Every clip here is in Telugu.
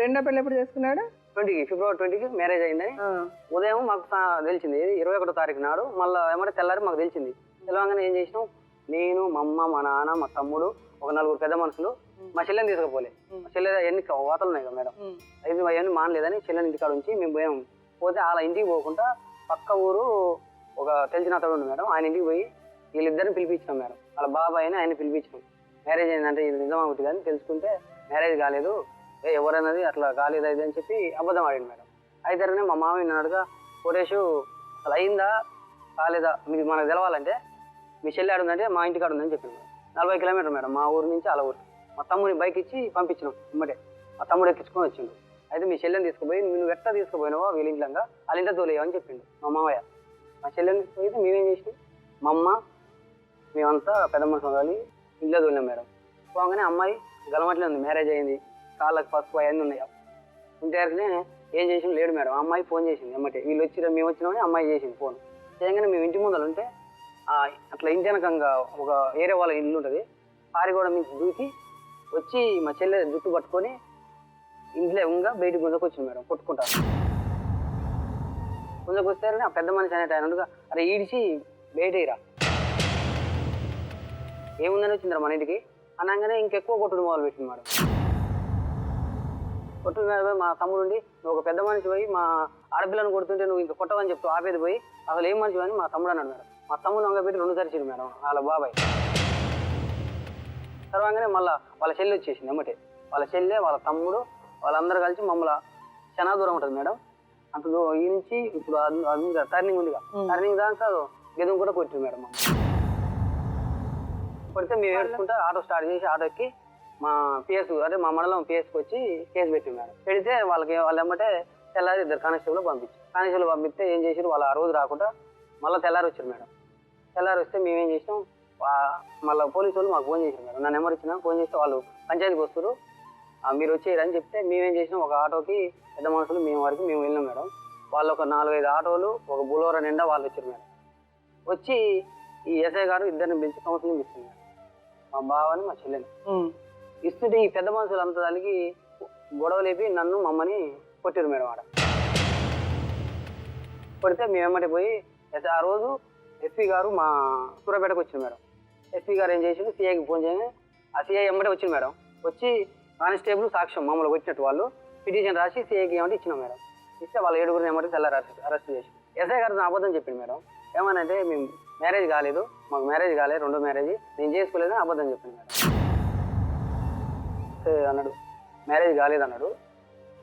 రెండో పెళ్లి ఎప్పుడు చేసుకున్నాడు? 20కి ఫిబ్రవరి 20కి మ్యారేజ్ అయిందని ఉదయం మాకు తెలిసింది. 21వ తారీఖు నాడు మళ్ళీ ఏమంటే తెల్లారి మాకు తెలిసింది. తెలవగానే ఏం చేసినాం, నేను మా అమ్మ మా నాన్న మా తమ్ముడు ఒక 4 పెద్ద మనుషులు మా చెల్లెని తీసుకుపోలే. మా చెల్లె ఎన్ని వాతలు ఉన్నాయి కదా మేడం, అవన్నీ మానలేదని చెల్లెని ఇంటికాడ ఉంచి మేము పోయాం. పోతే వాళ్ళ ఇంటికి పోకుండా పక్క ఊరు ఒక తెలిసిన అతడు ఉంది మేడం, ఆయన ఇంటికి పోయి వీళ్ళిద్దరిని పిలిపించినాం మేడం. వాళ్ళ బాబాయ్ అని ఆయన పిలిపించినాం. మ్యారేజ్ అయిందంటే ఇది నిజం అవుతుంది కానీ తెలుసుకుంటే మ్యారేజ్ కాలేదు, ఎవరన్నది అట్లా కాలేదు అది అని చెప్పి అబద్ధం ఆడింది మేడం. అయితేనే మా మామయ్య నన్ను కోటేషు అసలు అయిందా కాలేదా మీకు మనకు తెలవాలంటే మీ చెల్లి ఆడుందంటే మా ఇంటికాడ ఉందని చెప్పింది మేడం. 40 కిలోమీటర్ మేడం మా ఊరు నుంచి అలా ఊరు. మా తమ్ముడిని బైక్ ఇచ్చి పంపించినాం ఇమ్మటే. మా తమ్ముడు ఎక్కించుకొని వచ్చిండు. అయితే మీ చెల్లెని తీసుకుపోయి నువ్వు ఎట్లా తీసుకుపోయినావో వీళ్ళ ఇంట్లోగా వాళ్ళ ఇంట్లో తోలేవని చెప్పిండు మా మామయ్య. మా చెల్లెని తీసుకుపోతే మేమేం చేసినాం, మా అమ్మ మేమంతా పెద్ద మనుషులు కావాలి ఇంట్లో తోలినాం మేడం. పోగానే అమ్మాయి గలమట్లే ఉంది, మ్యారేజ్ అయింది, కాళ్ళకి పసుపు అవన్నీ ఉన్నాయి. ఇంటనే ఏం చేసిన లేడు మేడం. అమ్మాయి ఫోన్ చేసింది ఎమ్మటే, వీళ్ళు వచ్చిన మేము వచ్చినామని అమ్మాయి చేసింది ఫోన్ చేయగానే మేము ఇంటి ముందర ఉంటే అట్లా ఇంటి వెనకంగా ఒక ఏరే వాళ్ళ ఇల్లు ఉంటుంది, పారిగోడ మీద దూకి వచ్చి మా చెల్లె జుట్టు పట్టుకొని ఇంట్లో ఇంకా బయటికి గుంజకొచ్చింది మేడం కొట్టుకుంటా. గుంజకొస్తారని ఆ పెద్ద మనిషి అనేట ఆయన ఉండగా అరే ఈడిచి బయటరా ఏముందని వచ్చిందిరా మన ఇంటికి అనగానే ఇంకెక్కువ కొట్టుడు మొదలు పెట్టింది మేడం. కొట్టుడు మీద పోయి మా తమ్ముడు ఉండి నువ్వు ఒక పెద్ద మనిషి పోయి మా ఆడపిల్లను కొడుతుంటే నువ్వు ఇంకా కొట్టవని చెప్తూ ఆపేది పోయి అసలు ఏం మనిషి అని మా తమ్ముడు అన్నాడు మేడం. మా తమ్ముడు వంగపెట్టి 2 తరిచిండు మేడం వాళ్ళ బాబాయ్. తర్వాతనే మళ్ళీ వాళ్ళ చెల్లి వచ్చేసింది ఎమ్మటే. వాళ్ళ చెల్లె వాళ్ళ తమ్ముడు వాళ్ళందరూ కలిసి మమ్మల్ని చాలా దూరం ఉంటుంది మేడం. అంత ఈ నుంచి ఇప్పుడు టర్నింగ్ ఉందిగా, టర్నింగ్ దాకా గెదం కూడా కొట్టింది మేడం. కొడితే మేము ఏడుచుకుంటా ఆటో స్టార్ట్ చేసి ఆటో ఎక్కి మా పిఎస్ అంటే మా మండలం పిఎస్కి వచ్చి కేసు పెట్టింది మేడం. పెడితే వాళ్ళు ఎమ్మటే తెల్లారి 2 కానిస్టేబుల్ పంపిస్తే ఏం చేసారు వాళ్ళు ఆ రోజు రాకుండా మళ్ళీ తెల్లారి వచ్చారు మేడం. తెల్లారి వస్తే మేమేం చేసినాం, మళ్ళీ పోలీసు వాళ్ళు మాకు ఫోన్ చేశారు మేడం. నా నెంబర్ ఇచ్చినా ఫోన్ చేస్తే వాళ్ళు పంచాయతీకి వస్తారు మీరు వచ్చేయరని చెప్తే మేమేం చేసినాం, ఒక ఆటోకి పెద్ద మనుషులు మేము వెళ్ళినాం మేడం. వాళ్ళు ఒక 4-5 ఆటోలు ఒక బులోరా నిండా వాళ్ళు వచ్చారు మేడం. వచ్చి ఈ ఎస్ఐ గారు ఇద్దరిని పిలిచి కౌన్సిలింగ్ ఇస్తుంది మేడం. మా బావని మా చెల్లెని ఇస్తుంటే ఈ పెద్ద మనుషులు అంత దానికి గొడవ లేపి నన్ను మమ్మని కొట్టారు మేడం. ఆడ కొడితే మేము ఎమ్మటి పోయి ఆ రోజు ఎస్పీ గారు మా సూర్యాపేటకు వచ్చింది మేడం. ఎస్పీ గారు ఏం చేసిండు సిఐకి ఫోన్ చేయగానే ఆ సిఐ ఎమ్మటే వచ్చింది మేడం. వచ్చి కానిస్టేబుల్ సాక్ష్యం మామూలుగా వచ్చినట్టు వాళ్ళు పిటిషన్ రాసి సిఐకి ఏమంటే ఇచ్చినాం మేడం. ఇస్తే వాళ్ళ 7గురిని ఏమంటే తెల్లారి అరెస్ట్ చేసి ఎస్ఐ గారు అబద్ధం చెప్పింది మేడం. ఏమనంటే మేము మ్యారేజ్ కాలేదు, మాకు మ్యారేజ్ కాలేదు, 2వ మ్యారేజ్ నేను చేసుకోలేదని అబద్ధం చెప్పింది మేడం. అన్నాడు మ్యారేజ్ కాలేదు అన్నాడు.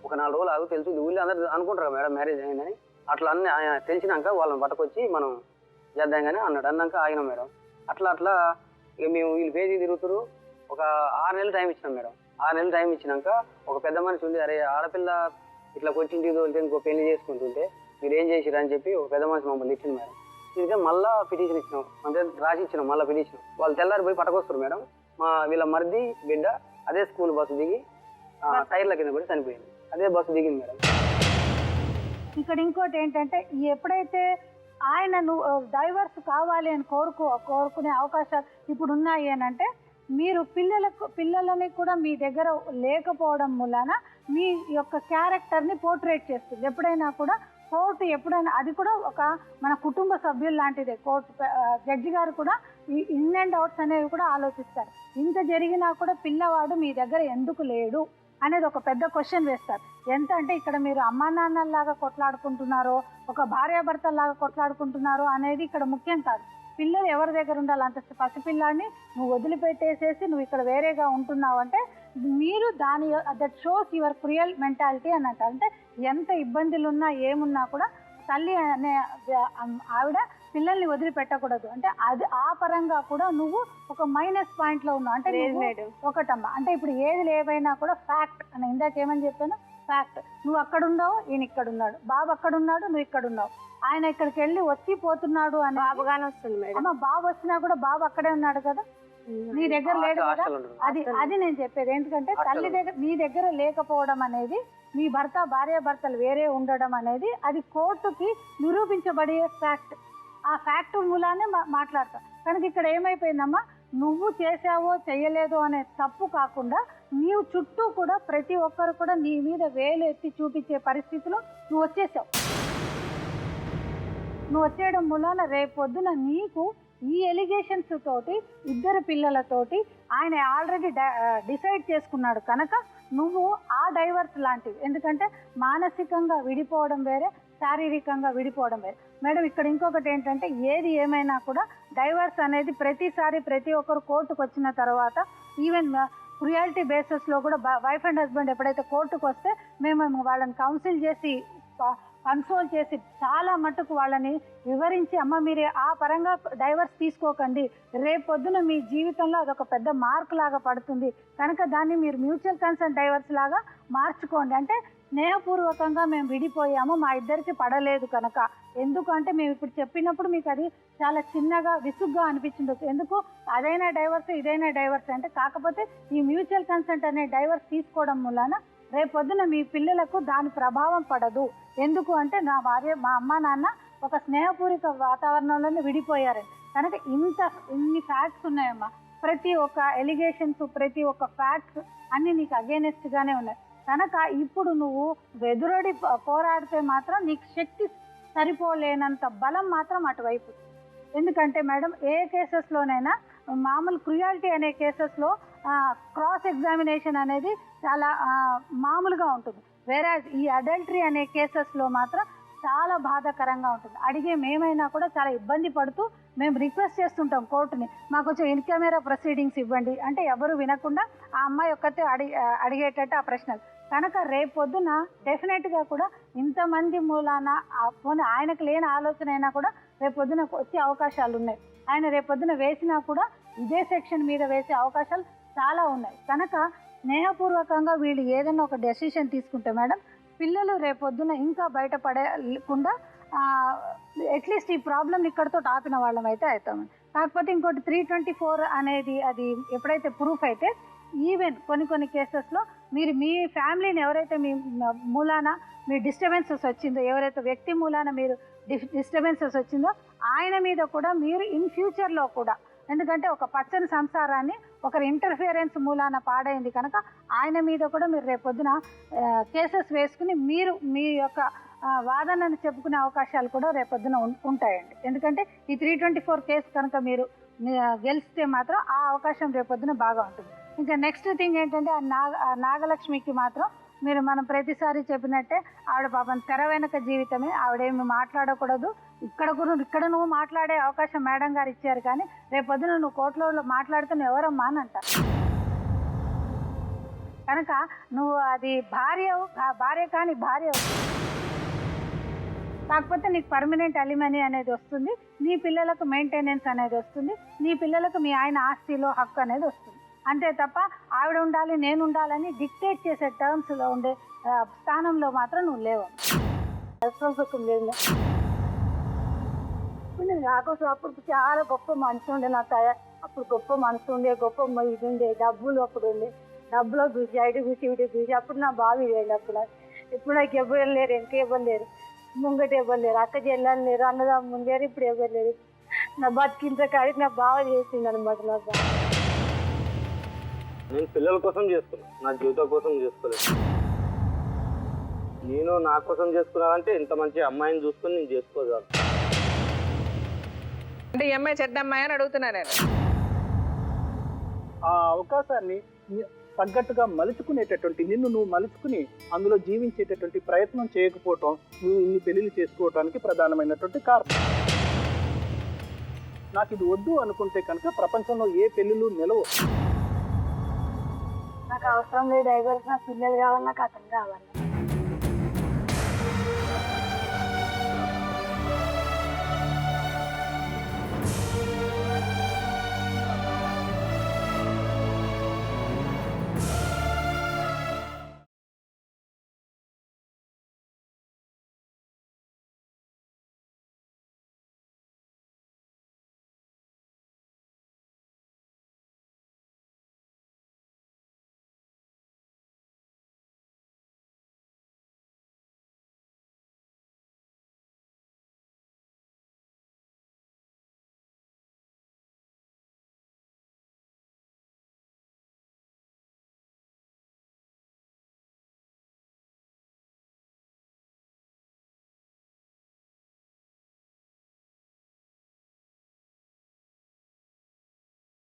ఒక 4 రోజులు ఆగు తెలుసు ఊళ్ళో అందరూ అనుకుంటారు మేడం మ్యారేజ్ అయిందని. అట్లా అన్నీ తెలిసినాక వాళ్ళని పట్టుకొచ్చి మనం చేద్దాం కానీ అన్నాడు. అన్నాక ఆగినాం మేడం. అట్లా ఇక మేము వీళ్ళు పేజీ తిరుగుతారు. ఒక 6 నెలలు టైం ఇచ్చినాం మేడం. 6 నెలలు టైం ఇచ్చినాక ఒక పెద్ద మనిషి ఉండి అరే ఆడపిల్ల ఇట్లా కొట్టింటికి తోలితే ఇంకో పెళ్లి చేసుకుంటుంటే మీరు ఏం చేసిరు అని చెప్పి ఒక పెద్ద మనిషి మమ్మల్ని ఇచ్చింది మేడం. ఇదితే మళ్ళీ పిటిషన్ ఇచ్చినాం, అంటే రాసి ఇచ్చినాం, మళ్ళీ పిటిషన్. వాళ్ళు తెల్లారి పోయి పట్టుకొస్తారు మేడం. వీళ్ళ మరిది బిడ్డ అదే స్కూల్ బస్సు దిగి టైర్ల కింద పడి చనిపోయింది. అదే బస్సు దిగింది మేడం. ఇక్కడ ఇంకోటి ఏంటంటే ఎప్పుడైతే ఆయన డైవర్స్ కావాలి అని కోరుకునే అవకాశాలు ఇప్పుడు ఉన్నాయి అని అంటే మీరు పిల్లలని కూడా మీ దగ్గర లేకపోవడం మూలాన మీ యొక్క క్యారెక్టర్ని పోర్ట్రేట్ చేస్తుంది. ఎప్పుడైనా కూడా కోర్టు ఎప్పుడైనా అది కూడా ఒక మన కుటుంబ సభ్యులు లాంటిదే. కోర్టు జడ్జి గారు కూడా ఈ ఇన్ అండ్ అవుట్స్ అనేవి కూడా ఆలోచిస్తారు. ఇంత జరిగినా కూడా పిల్లవాడు మీ దగ్గర ఎందుకు లేడు అనేది ఒక పెద్ద క్వశ్చన్ వేస్తారు. ఎంత అంటే ఇక్కడ మీరు అమ్మా నాన్నల్లాగా కొట్లాడుకుంటున్నారో ఒక భార్యాభర్తల్లాగా కొట్లాడుకుంటున్నారో అనేది ఇక్కడ ముఖ్యం కాదు. పిల్లలు ఎవరి దగ్గర ఉండాలి, అంత పసిపిల్లాన్ని నువ్వు వదిలిపెట్టేసేసి నువ్వు ఇక్కడ వేరేగా ఉంటున్నావు అంటే మీరు దట్ షోస్ యువర్ క్రియల్ మెంటాలిటీ అని అంటారు. అంటే ఎంత ఇబ్బందులు ఉన్నా ఏమున్నా కూడా తల్లి అనే ఆవిడ పిల్లల్ని వదిలిపెట్టకూడదు. అంటే అది ఆ పరంగా కూడా నువ్వు ఒక మైనస్ పాయింట్లో ఉన్నావు. అంటే ఒకటమ్మా, అంటే ఇప్పుడు ఏది లేవైనా కూడా ఫ్యాక్ట్ అని ఇందాకేమని చెప్పాను, ఫ్యాక్ట్. నువ్వు అక్కడున్నావు, ఈయన ఇక్కడున్నాడు, బాబు అక్కడున్నాడు, నువ్వు ఇక్కడున్నావు. ఆయన ఇక్కడికి వెళ్ళి వచ్చి పోతున్నాడు అని బాబుగానే వస్తుంది మేడం. అమ్మ బాబు వచ్చినా కూడా బాబు అక్కడే ఉన్నాడు కదా, నీ దగ్గర లేడు కదా. అది నేను చెప్పేది. ఎందుకంటే తల్లి దగ్గర మీ దగ్గర లేకపోవడం అనేది, మీ భార్యాభర్తలు వేరే ఉండడం అనేది అది కోర్టుకి నిరూపించబడే ఫ్యాక్ట్. ఆ ఫ్యాక్ట్ మూలానే మాట్లాడతాం. కనుక ఇక్కడ ఏమైపోయిందమ్మా, నువ్వు చేసావో చేయలేదో అనే తప్పు కాకుండా నీవు చుట్టూ కూడా ప్రతి ఒక్కరు కూడా నీ మీద వేలు ఎత్తి చూపించే పరిస్థితిలో నువ్వు వచ్చేసావు. నువ్వు వచ్చేయడం మూలాన రేపొద్దున నీకు ఈ ఎలిగేషన్స్ తోటి 2 పిల్లలతోటి ఆయన ఆల్రెడీ డిసైడ్ చేసుకున్నాడు కనుక నువ్వు ఆ డైవర్స్ లాంటివి. ఎందుకంటే మానసికంగా విడిపోవడం వేరే, శారీరకంగా విడిపోవడం వేరే. మేడం ఇక్కడ ఇంకొకటి ఏంటంటే ఏది ఏమైనా కూడా డైవర్స్ అనేది ప్రతిసారి ప్రతి ఒక్కరు కోర్టుకు వచ్చిన తర్వాత ఈవెన్ క్రుయాలిటీ బేసిస్లో కూడా వైఫ్ అండ్ హస్బెండ్ ఎప్పుడైతే కోర్టుకు వస్తే మేము వాళ్ళని కౌన్సిల్ చేసి కన్సోల్ చేసి చాలా మట్టుకు వాళ్ళని వివరించి అమ్మ మీరు ఆ పరంగా డైవర్స్ తీసుకోకండి, రేపొద్దున మీ జీవితంలో అదొక పెద్ద మార్క్ లాగా పడుతుంది కనుక దాన్ని మీరు మ్యూచువల్ కన్సెంట్ డైవర్స్ లాగా మార్చుకోండి. అంటే స్నేహపూర్వకంగా మేము విడిపోయాము, మా ఇద్దరికి పడలేదు కనుక. ఎందుకంటే మేము ఇప్పుడు చెప్పినప్పుడు మీకు అది చాలా చిన్నగా విసుగ్గా అనిపించిండొచ్చు, ఎందుకు అదైనా డైవర్స్ ఇదైనా డైవర్స్ అంటే. కాకపోతే ఈ మ్యూచువల్ కన్సెంట్ అనే డైవర్స్ తీసుకోవడం వలన రేపొద్దున మీ పిల్లలకు దాని ప్రభావం పడదు. ఎందుకు అంటే నా భార్య మా అమ్మ నాన్న ఒక స్నేహపూరిత వాతావరణంలోనే విడిపోయారని కనుక ఇన్ని ఫ్యాక్ట్స్ ఉన్నాయమ్మా. ప్రతి ఒక్క ఎలిగేషన్స్ ప్రతి ఒక్క ఫ్యాక్ట్స్ అన్నీ నీకు అగేనెస్ట్గానే ఉన్నాయి కనుక ఇప్పుడు నువ్వు ఎదురడి పోరాడితే మాత్రం నీకు శక్తి సరిపోలేనంత బలం మాత్రం అటువైపు. ఎందుకంటే మేడం ఏ కేసెస్లోనైనా మామూలు క్రుయాలిటీ అనే కేసెస్లో క్రాస్ ఎగ్జామినేషన్ అనేది చాలా మామూలుగా ఉంటుంది. వేరే ఈ అడల్టరీ అనే కేసెస్లో మాత్రం చాలా బాధాకరంగా ఉంటుంది. అడిగే మేమైనా కూడా చాలా ఇబ్బంది పడుతూ మేము రిక్వెస్ట్ చేస్తుంటాం కోర్టుని, మాకు కొంచెం ఇన్ కెమెరా ప్రొసీడింగ్స్ ఇవ్వండి అంటే ఎవరు వినకుండా ఆ అమ్మాయి ఒక్కతే అడిగేటట్టు ఆ ప్రశ్నలు కనుక రేపొద్దున డెఫినెట్గా కూడా ఇంతమంది మూలాన పోనీ ఆయనకు లేని ఆలోచన అయినా కూడా రేపొద్దున వచ్చే అవకాశాలు ఉన్నాయి. ఆయన రేపొద్దున వేసినా కూడా ఇదే సెక్షన్ మీద వేసే అవకాశాలు చాలా ఉన్నాయి కనుక స్నేహపూర్వకంగా వీళ్ళు ఏదైనా ఒక డెసిషన్ తీసుకుంటే మేడం పిల్లలు రేపొద్దున ఇంకా బయటపడకుండా అట్లీస్ట్ ఈ ప్రాబ్లం ఇక్కడితో ఆపిన వాళ్ళం అయితే అవుతాం. కాకపోతే ఇంకోటి 324 అనేది అది ఎప్పుడైతే ప్రూఫ్ అయితే ఈవెన్ కొన్ని కేసెస్లో మీరు మీ ఫ్యామిలీని ఎవరైతే మీ మూలాన మీ డిస్టర్బెన్సెస్ వచ్చిందో, ఎవరైతే వ్యక్తి మూలాన మీరు డిస్టర్బెన్సెస్ వచ్చిందో ఆయన మీద కూడా మీరు ఇన్ ఫ్యూచర్లో కూడా, ఎందుకంటే ఒక పచ్చని సంసారాన్ని ఒకరి ఇంటర్ఫియరెన్స్ మూలాన పాడైంది కనుక ఆయన మీద కూడా మీరు రేపొద్దున కేసెస్ వేసుకుని మీరు మీ యొక్క వాదనను చెప్పుకునే అవకాశాలు కూడా రేపొద్దున ఉంటాయండి. ఎందుకంటే ఈ 324 కేసు కనుక మీరు గెలిస్తే మాత్రం ఆ అవకాశం రేపొద్దున బాగా ఉంటుంది. ఇంకా నెక్స్ట్ థింగ్ ఏంటంటే ఆ నాగలక్ష్మికి మాత్రం మీరు మనం ప్రతిసారి చెప్పినట్టే ఆవిడ పాపం తెర వెనక జీవితమే, ఆవిడేమి మాట్లాడకూడదు. ఇక్కడ నువ్వు మాట్లాడే అవకాశం మేడం గారు ఇచ్చారు కానీ రేపొద్దున నువ్వు కోర్టులో మాట్లాడితే నువ్వు ఎవరమ్మా అని అంటారు కనుక నువ్వు అది భార్య కానీ భార్య కాకపోతే నీకు పర్మనెంట్ అలిమనీ అనేది వస్తుంది, నీ పిల్లలకు మెయింటెనెన్స్ అనేది వస్తుంది, నీ పిల్లలకు మీ ఆయన ఆస్తిలో హక్కు అనేది వస్తుంది. అంతే తప్ప ఆవిడ ఉండాలి నేను ఉండాలని డిక్టేట్ చేసే టర్మ్స్లో ఉండే స్థానంలో మాత్రం నువ్వు లేవు. సుఖం లేదు. నాకు అప్పుడు చాలా గొప్ప మనసు ఉండే నా తయ, అప్పుడు గొప్ప మనసు ఉండే, గొప్ప ఇది ఉండే, డబ్బులు అప్పుడు ఉండే, డబ్బులో చూసి ఐటీ చూసి ఇటు చూసి అప్పుడు నా బావి వేయండి. ఇప్పుడు నాకు ఎవరు లేరు, వెనక ఎవరు లేరు, ముంగట ఎవరు లేరు, అక్క చెల్లెలు లేరు, అన్నదమ్ములు లేరు, ఇప్పుడు ఎవరు లేరు. నా బతికింత కాడికి నా బావ చేసింది అనమాట. నా బావ నేను పిల్లల కోసం చేసుకున్నాను, నా జీవితం కోసం చేసుకోలేదు. నేను నా కోసం చేసుకున్నానంటే ఇంత మంచి అమ్మాయిని చూసుకొని నేను చేసుకోగలను. అంటే ఈ అమ్మాయి చెడ్డ అమ్మాయి అని అడుగుతున్నా నేను. ఆ అవకాశాన్ని తగ్గట్టుగా మలుచుకునేటటువంటి నిన్ను నువ్వు మలుచుకుని అందులో జీవించేటటువంటి ప్రయత్నం చేయకపోవటం నువ్వు ఇన్ని పెళ్లిళ్ళు చేసుకోవటానికి ప్రధానమైనటువంటి కారణం. నాకు ఇది వద్దు అనుకుంటే కనుక ప్రపంచంలో ఏ పెళ్లిళ్ళు నిలవు. నాకు అవసరం లేదు డైవర్స్, నా పిల్లలు కావాలి, నాకు అతను కావాలి.